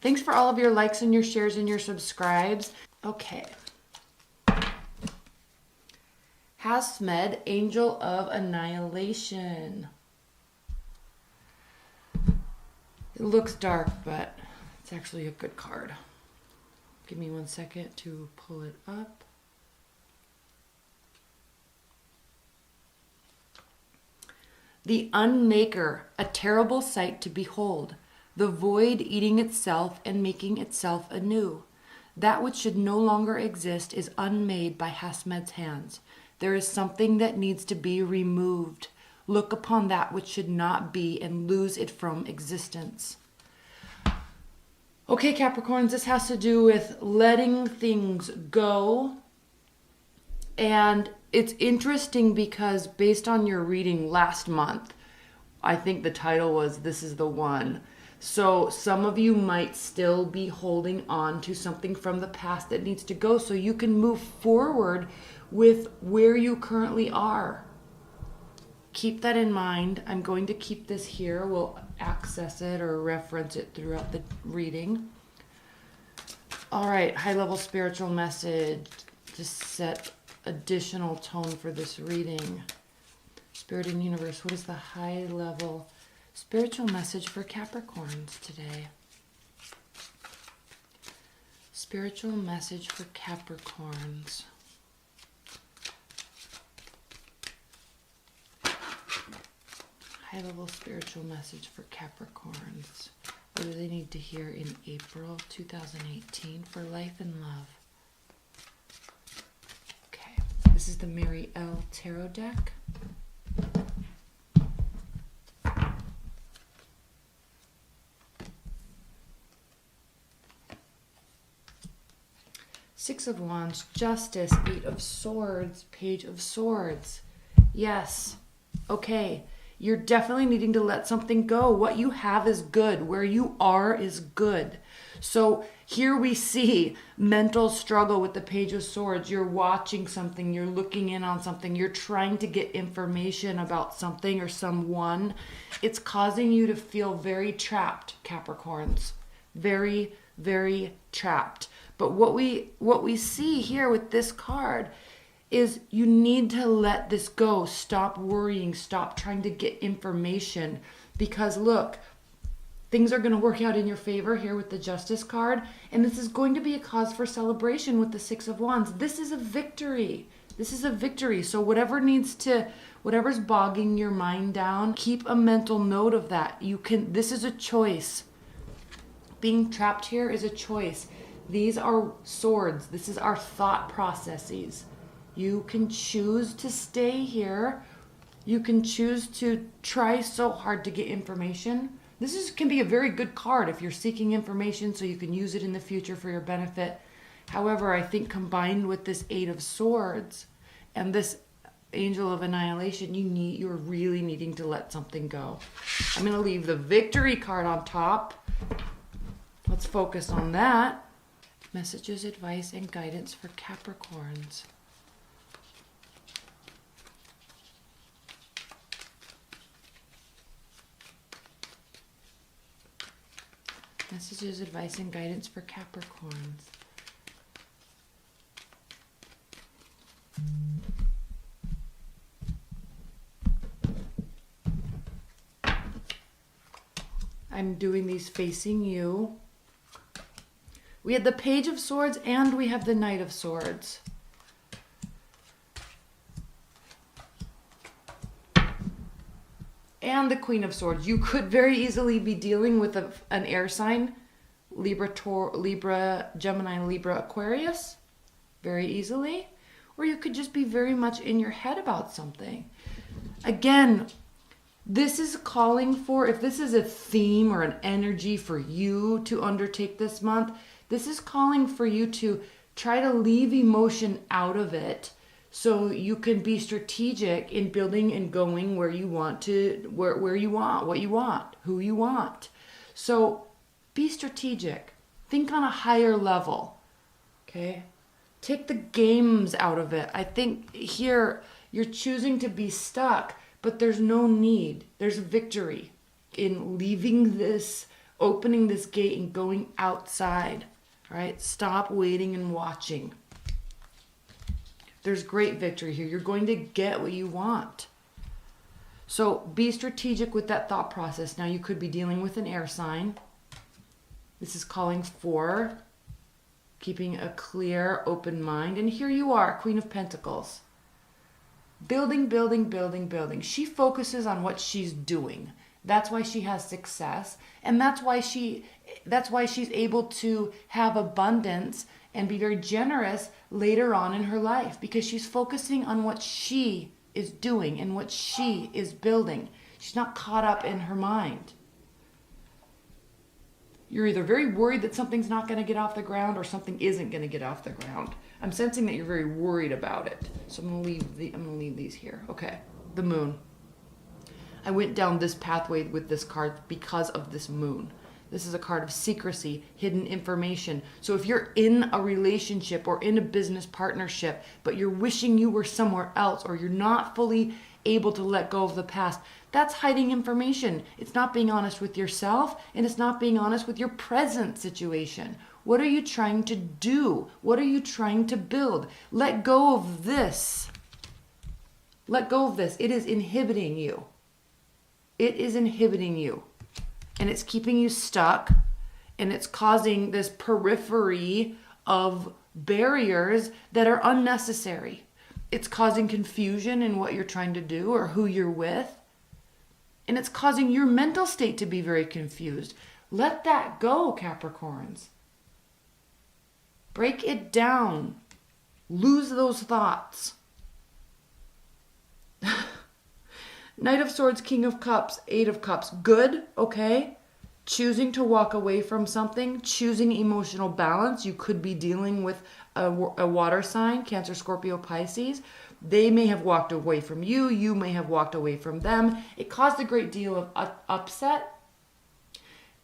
Thanks for all of your likes and your shares and your subscribes. Okay. Hasmed, Angel of Annihilation. It looks dark, but it's actually a good card. Give me 1 second to pull it up. The Unmaker, a terrible sight to behold. The void eating itself and making itself anew. That which should no longer exist is unmade by Hasmed's hands. There is something that needs to be removed. Look upon that which should not be and lose it from existence. Okay, Capricorns, this has to do with letting things go. And it's interesting because based on your reading last month, I think the title was This is the One. So some of you might still be holding on to something from the past that needs to go so you can move forward with where you currently are. Keep that in mind. I'm going to keep this here. We'll access it or reference it throughout the reading. All right, high-level spiritual message to set additional tone for this reading. Spirit and universe, what is the high-level spiritual message for Capricorns today? Spiritual message for Capricorns. High-level spiritual message for Capricorns. What do they need to hear in April 2018 for life and love? Okay, this is the Mary L. Tarot deck. Six of Wands, Justice, Eight of Swords, Page of Swords. Yes. Okay. You're definitely needing to let something go. What you have is good. Where you are is good. So here we see mental struggle with the Page of Swords. You're watching something. You're looking in on something. You're trying to get information about something or someone. It's causing you to feel very trapped, Capricorns. Very, very trapped. But what we see here with this card is you need to let this go. Stop worrying. Stop trying to get information. Because look, things are going to work out in your favor here with the Justice card. And this is going to be a cause for celebration with the Six of Wands. This is a victory. This is a victory. So whatever's bogging your mind down, keep a mental note of that. This is a choice. Being trapped here is a choice. These are swords. This is our thought processes. You can choose to stay here. You can choose to try so hard to get information. This can be a very good card if you're seeking information so you can use it in the future for your benefit. However, I think combined with this Eight of Swords and this Angel of Annihilation, you're really needing to let something go. I'm going to leave the Victory card on top. Let's focus on that. Messages, advice, and guidance for Capricorns. Messages, advice, and guidance for Capricorns. I'm doing these facing you. We had the Page of Swords and we have the Knight of Swords. And the Queen of Swords. You could very easily be dealing with an air sign. Libra, Gemini, Libra, Aquarius. Very easily. Or you could just be very much in your head about something. Again, this is calling for, if this is a theme or an energy for you to undertake this month, this is calling for you to try to leave emotion out of it so you can be strategic in building and going where you want to, where you want, what you want, who you want. So be strategic. Think on a higher level, okay? Take the games out of it. I think here you're choosing to be stuck, but there's no need. There's victory in leaving this opening this gate and going outside. All right, stop waiting and watching. There's great victory here. You're going to get what you want. So be strategic with that thought process. Now you could be dealing with an air sign. This is calling for keeping a clear, open mind. And here you are, Queen of Pentacles. Building, building, building, building. She focuses on what she's doing. That's why she has success. And that's why she's able to have abundance and be very generous later on in her life, because she's focusing on what she is doing and what she is building. She's not caught up in her mind. You're either very worried that something's not going to get off the ground or something isn't going to get off the ground. I'm sensing that you're very worried about it. So I'm going to leave these here. Okay. The moon. I went down this pathway with this card because of this moon. This is a card of secrecy, hidden information. So if you're in a relationship or in a business partnership, but you're wishing you were somewhere else, or you're not fully able to let go of the past, that's hiding information. It's not being honest with yourself, and it's not being honest with your present situation. What are you trying to do? What are you trying to build? Let go of this. Let go of this. It is inhibiting you. It is inhibiting you. And it's keeping you stuck, and it's causing this periphery of barriers that are unnecessary. It's causing confusion in what you're trying to do or who you're with. And it's causing your mental state to be very confused. Let that go, Capricorns. Break it down. Lose those thoughts. Knight of Swords, King of Cups, Eight of Cups. Good, okay? Choosing to walk away from something, choosing emotional balance. You could be dealing with a water sign, Cancer, Scorpio, Pisces. They may have walked away from you. You may have walked away from them. It caused a great deal of upset.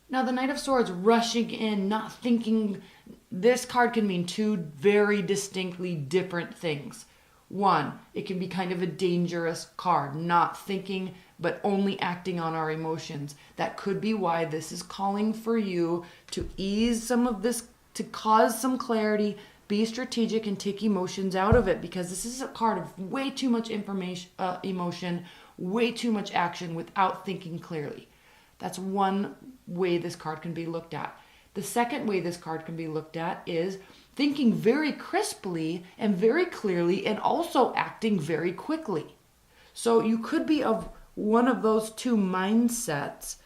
Now, the Knight of Swords rushing in, not thinking. This card can mean two very distinctly different things. One, it can be kind of a dangerous card, not thinking but only acting on our emotions. That could be why this is calling for you to ease some of this, to cause some clarity, be strategic, and take emotions out of it, because this is a card of way too much emotion, way too much action without thinking clearly. That's one way this card can be looked at. The second way this card can be looked at is thinking very crisply and very clearly, and also acting very quickly. So you could be of one of those two mindsets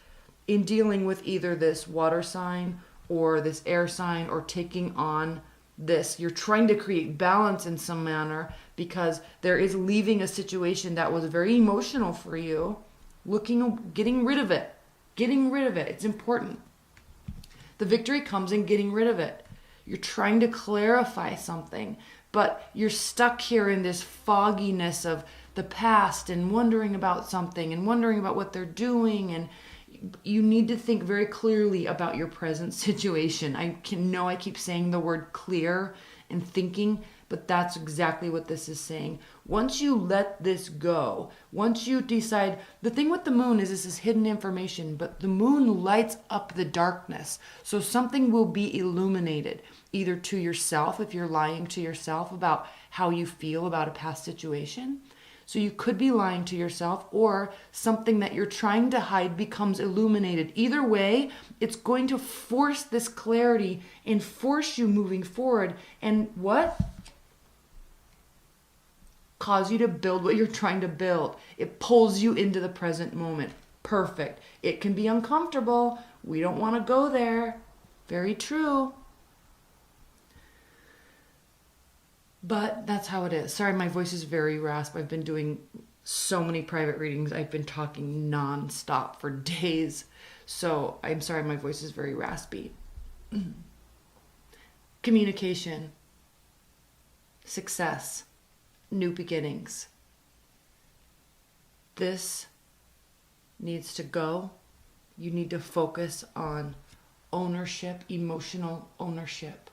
in dealing with either this water sign or this air sign, or taking on this. You're trying to create balance in some manner because there is leaving a situation that was very emotional for you, getting rid of it. Getting rid of it. It's important. The victory comes in getting rid of it. You're trying to clarify something, but you're stuck here in this fogginess of the past and wondering about something and wondering about what they're doing. And you need to think very clearly about your present situation. I keep saying the word clear and thinking, but that's exactly what this is saying. Once you let this go, once you decide, the thing with the moon is this is hidden information, but the moon lights up the darkness. So something will be illuminated, either to yourself, if you're lying to yourself about how you feel about a past situation. So you could be lying to yourself, or something that you're trying to hide becomes illuminated. Either way, it's going to force this clarity and force you moving forward. And what? Cause you to build what you're trying to build. It pulls you into the present moment. Perfect. It can be uncomfortable. We don't want to go there. Very true. But that's how it is. Sorry, my voice is very raspy. I've been doing so many private readings. I've been talking nonstop for days. So I'm sorry, my voice is very raspy. Communication. Success. New beginnings. This needs to go. You need to focus on ownership, emotional ownership.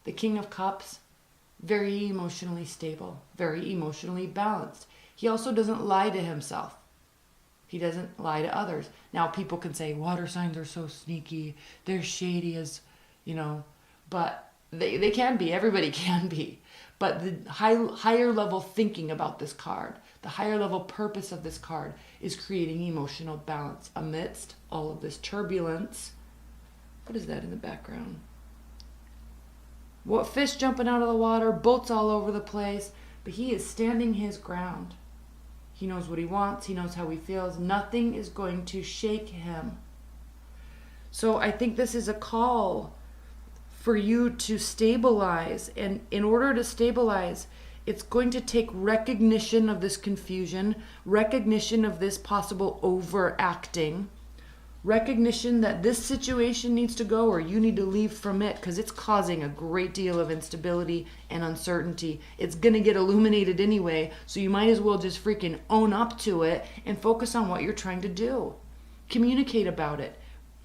The King of Cups, very emotionally stable, very emotionally balanced. He also doesn't lie to himself. He doesn't lie to others. Now, people can say water signs are so sneaky. They're shady as, but they can be. Everybody can be. But the higher level thinking about this card, the higher level purpose of this card is creating emotional balance amidst all of this turbulence. What is that in the background? What, fish jumping out of the water, boats all over the place, but he is standing his ground. He knows what he wants. He knows how he feels. Nothing is going to shake him. So I think this is a call for you to stabilize. And in order to stabilize, it's going to take recognition of this confusion, recognition of this possible overacting, recognition that this situation needs to go or you need to leave from it because it's causing a great deal of instability and uncertainty. It's going to get illuminated anyway, so you might as well just freaking own up to it and focus on what you're trying to do. Communicate about it.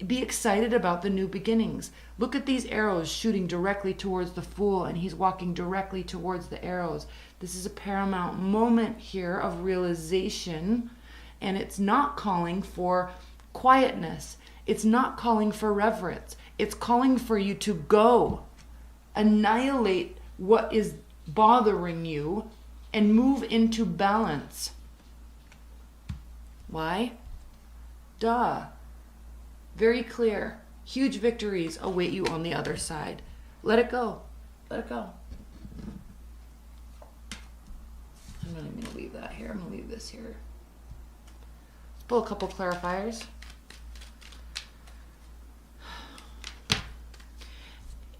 Be excited about the new beginnings. Look at these arrows shooting directly towards the Fool, and he's walking directly towards the arrows. This is a paramount moment here of realization, and it's not calling for quietness. It's not calling for reverence. It's calling for you to go, annihilate what is bothering you, and move into balance. Why? Duh. Very clear. Huge victories await you on the other side. Let it go. Let it go. I'm not even going to leave that here. I'm going to leave this here. Let's pull a couple clarifiers.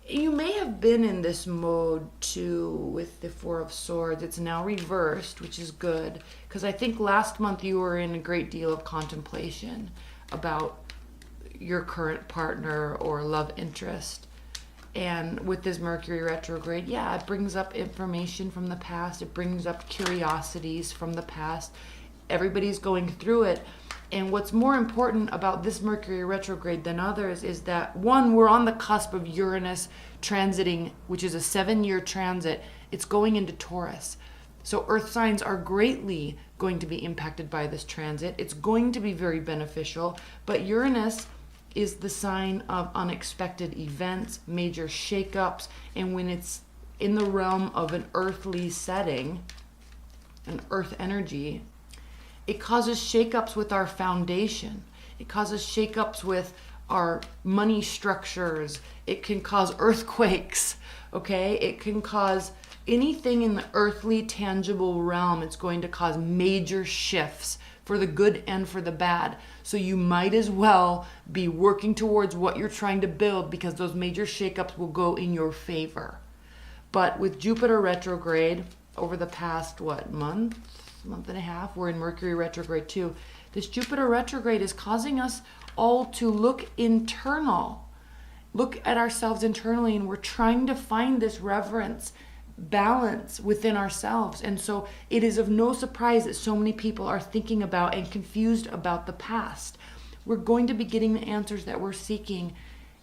You may have been in this mode too with the Four of Swords. It's now reversed, which is good, because I think last month you were in a great deal of contemplation about your current partner or love interest. And with this Mercury retrograde, yeah, it brings up information from the past. It brings up curiosities from the past. Everybody's going through it. And what's more important about this Mercury retrograde than others is that, one, we're on the cusp of Uranus transiting, which is a 7-year transit. It's going into Taurus. So earth signs are greatly going to be impacted by this transit. It's going to be very beneficial. But Uranus is the sign of unexpected events, major shakeups, and when it's in the realm of an earthly setting, an earth energy, it causes shakeups with our foundation. It causes shakeups with our money structures. It can cause earthquakes, okay? It can cause anything in the earthly, tangible realm. It's going to cause major shifts for the good and for the bad. So you might as well be working towards what you're trying to build, because those major shakeups will go in your favor. But with Jupiter retrograde over the past, month and a half, we're in Mercury retrograde too. This Jupiter retrograde is causing us all to look internal, look at ourselves internally, and we're trying to find this reverence, balance within ourselves. And so it is of no surprise that so many people are thinking about and confused about the past. We're going to be getting the answers that we're seeking.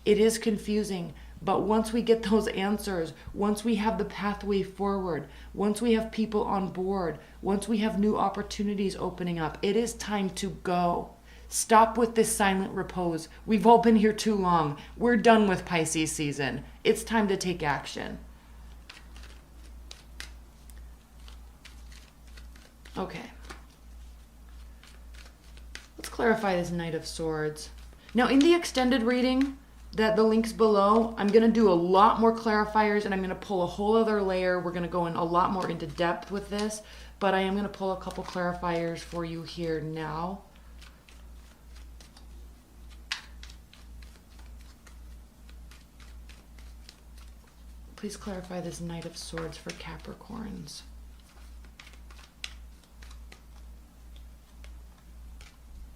It is confusing, but once we get those answers, once we have the pathway forward, once we have people on board, once we have new opportunities opening up, it is time to go. Stop with this silent repose. We've all been here too long. We're done with Pisces season. It's time to take action. Okay. Let's clarify this Knight of Swords. Now, in the extended reading, the links below, I'm going to do a lot more clarifiers, and I'm going to pull a whole other layer. We're going to go in a lot more into depth with this, but I am going to pull a couple clarifiers for you here now. Please clarify this Knight of Swords for Capricorns.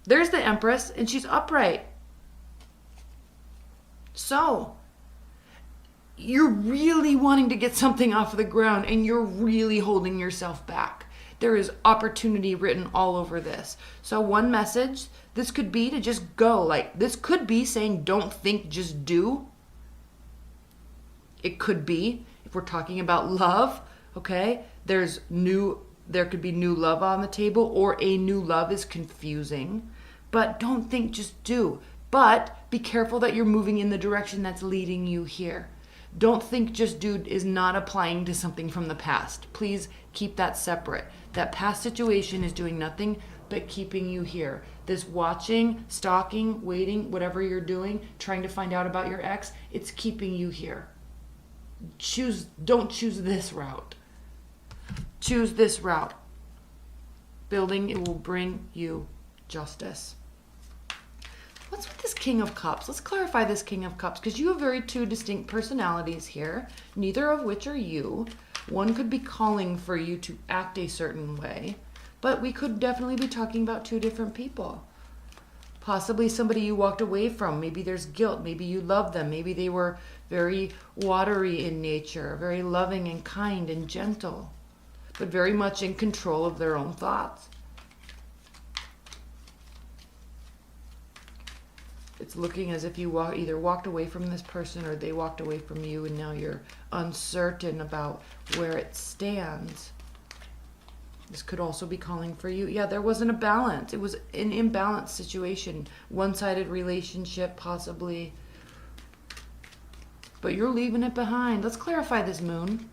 There's the Empress, and she's upright. So, you're really wanting to get something off of the ground, and you're really holding yourself back. There is opportunity written all over this. So one message, this could be to just go. Like, this could be saying, don't think, just do. It could be, if we're talking about love, okay, there's new there could be new love on the table, or a new love is confusing. But don't think, just do. But be careful that you're moving in the direction that's leading you here. Don't think just do is not applying to something from the past. Please keep that separate. That past situation is doing nothing but keeping you here. This watching, stalking, waiting, whatever you're doing, trying to find out about your ex, it's keeping you here. Don't choose this route. Choose this route. Building, it will bring you justice. What's with this King of Cups? Let's clarify this King of Cups, because you have very two distinct personalities here, neither of which are you. One could be calling for you to act a certain way, but we could definitely be talking about two different people. Possibly somebody you walked away from. Maybe there's guilt. Maybe you love them. Maybe they were very watery in nature, very loving and kind and gentle, but very much in control of their own thoughts. It's looking as if you either walked away from this person or they walked away from you, and now you're uncertain about where it stands. This could also be calling for you. Yeah, there wasn't a balance. It was an imbalanced situation. One-sided relationship, possibly. But you're leaving it behind. Let's clarify this moon.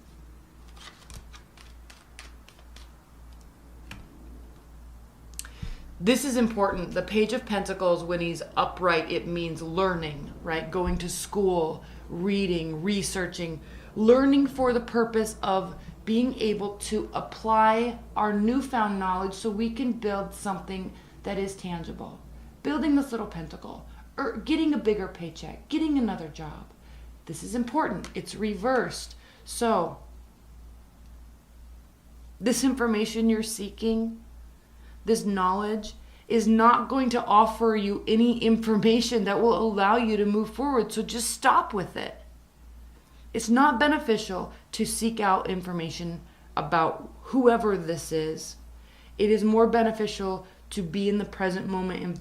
This is important. The Page of Pentacles, when he's upright, it means learning, right? Going to school, reading, researching, learning for the purpose of being able to apply our newfound knowledge so we can build something that is tangible. Building this little pentacle, or getting a bigger paycheck, getting another job. This is important. It's reversed. So, this information you're seeking, this knowledge, is not going to offer you any information that will allow you to move forward. So just stop with it. It's not beneficial to seek out information about whoever this is. It is more beneficial to be in the present moment and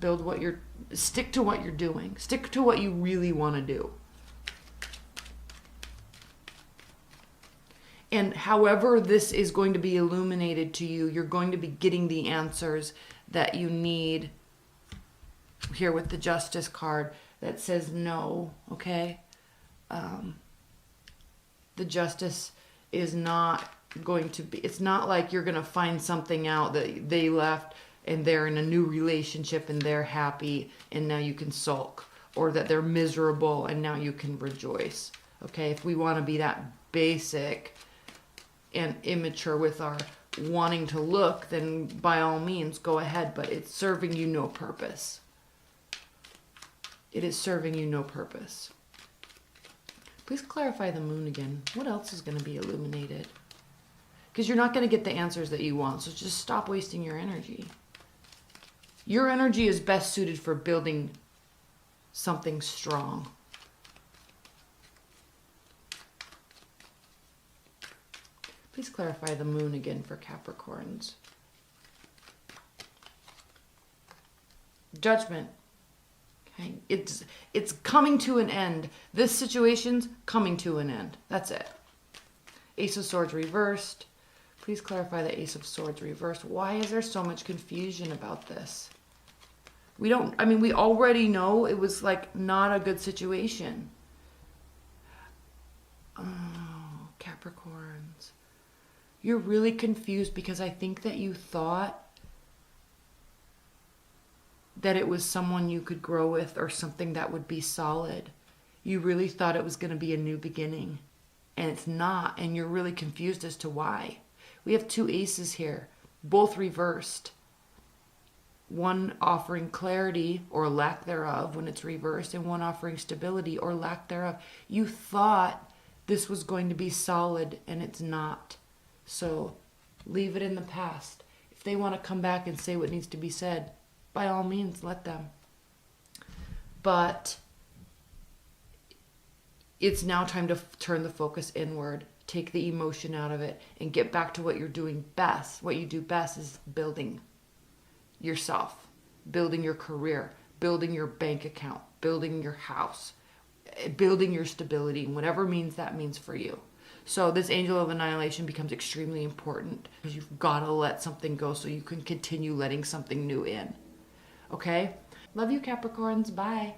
stick to what you're doing. Stick to what you really want to do. And however this is going to be illuminated to you, you're going to be getting the answers that you need. Here with the Justice card that says no, okay? The Justice is not going to be, it's not like you're going to find something out that they left and they're in a new relationship and they're happy and now you can sulk, or that they're miserable and now you can rejoice, okay? If we want to be that basic and immature with our wanting to look, then by all means go ahead, but it's serving you no purpose. It is serving you no purpose. Please clarify the moon again. What else is going to be illuminated? Because you're not going to get the answers that you want, so just stop wasting your energy. Your energy is best suited for building something strong. Please clarify the moon again for Capricorns. Judgment. Okay. It's coming to an end. This situation's coming to an end. That's it. Ace of Swords reversed. Please clarify the Ace of Swords reversed. Why is there so much confusion about this? We already know it was like not a good situation. Oh, Capricorns. You're really confused because I think that you thought that it was someone you could grow with or something that would be solid. You really thought it was going to be a new beginning, and it's not, and you're really confused as to why. We have two aces here, both reversed. One offering clarity or lack thereof when it's reversed, and one offering stability or lack thereof. You thought this was going to be solid, and it's not. So leave it in the past. If they want to come back and say what needs to be said, by all means, let them. But it's now time to turn the focus inward, take the emotion out of it, and get back to what you're doing best. What you do best is building yourself, building your career, building your bank account, building your house, building your stability, whatever means that means for you. So this angel of annihilation becomes extremely important because you've got to let something go so you can continue letting something new in. Okay? Love you, Capricorns. Bye.